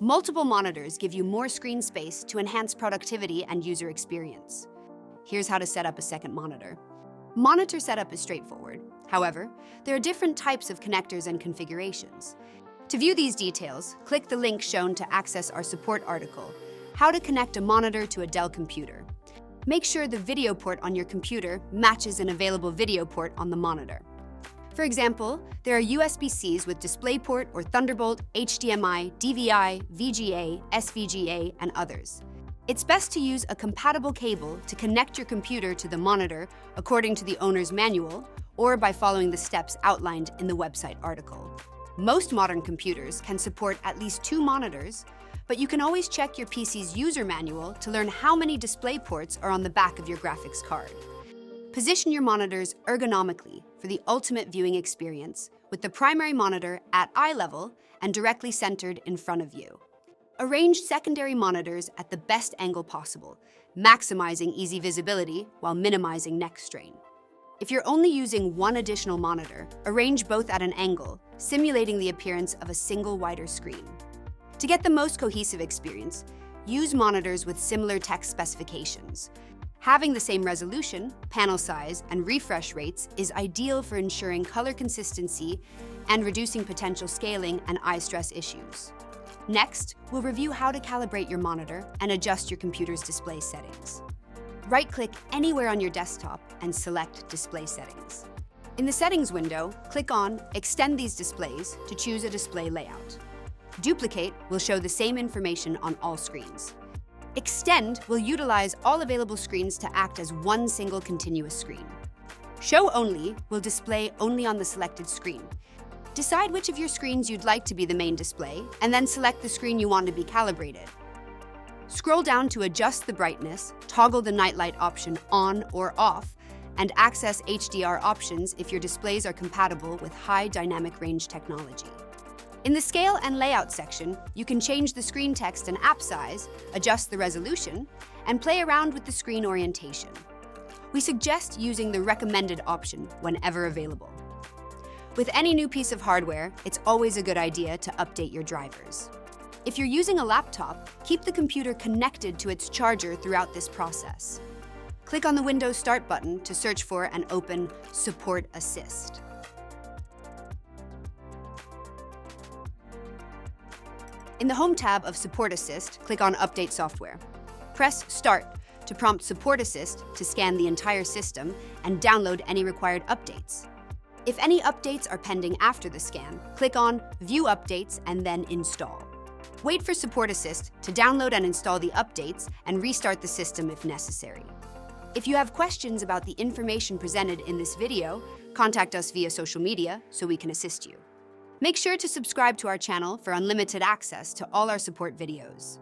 Multiple monitors give you more screen space to enhance productivity and user experience. Here's how to set up a second monitor. Monitor setup is straightforward. However, there are different types of connectors and configurations. To view these details, click the link shown to access our support article, How to Connect a Monitor to a Dell Computer. Make sure the video port on your computer matches an available video port on the monitor. For example, there are USB-Cs with DisplayPort or Thunderbolt, HDMI, DVI, VGA, SVGA, and others. It's best to use a compatible cable to connect your computer to the monitor according to the owner's manual or by following the steps outlined in the website article. Most modern computers can support at least 2 monitors, but you can always check your PC's user manual to learn how many display ports are on the back of your graphics card. Position your monitors ergonomically for the ultimate viewing experience, with the primary monitor at eye level and directly centered in front of you. Arrange secondary monitors at the best angle possible, maximizing easy visibility while minimizing neck strain. If you're only using one additional monitor, arrange both at an angle, simulating the appearance of a single wider screen. To get the most cohesive experience, use monitors with similar text specifications. Having the same resolution, panel size, and refresh rates is ideal for ensuring color consistency and reducing potential scaling and eye stress issues. Next, we'll review how to calibrate your monitor and adjust your computer's display settings. Right-click anywhere on your desktop and select Display Settings. In the Settings window, click on Extend these displays to choose a display layout. Duplicate will show the same information on all screens. Extend will utilize all available screens to act as one single continuous screen. Show Only will display only on the selected screen. Decide which of your screens you'd like to be the main display, and then select the screen you want to be calibrated. Scroll down to adjust the brightness, toggle the nightlight option on or off, and access HDR options if your displays are compatible with high dynamic range technology. In the Scale and Layout section, you can change the screen text and app size, adjust the resolution, and play around with the screen orientation. We suggest using the recommended option whenever available. With any new piece of hardware, it's always a good idea to update your drivers. If you're using a laptop, keep the computer connected to its charger throughout this process. Click on the Windows Start button to search for and open Support Assist. In the Home tab of Support Assist, click on Update Software. Press Start to prompt Support Assist to scan the entire system and download any required updates. If any updates are pending after the scan, click on View Updates and then Install. Wait for Support Assist to download and install the updates and restart the system if necessary. If you have questions about the information presented in this video, contact us via social media so we can assist you. Make sure to subscribe to our channel for unlimited access to all our support videos.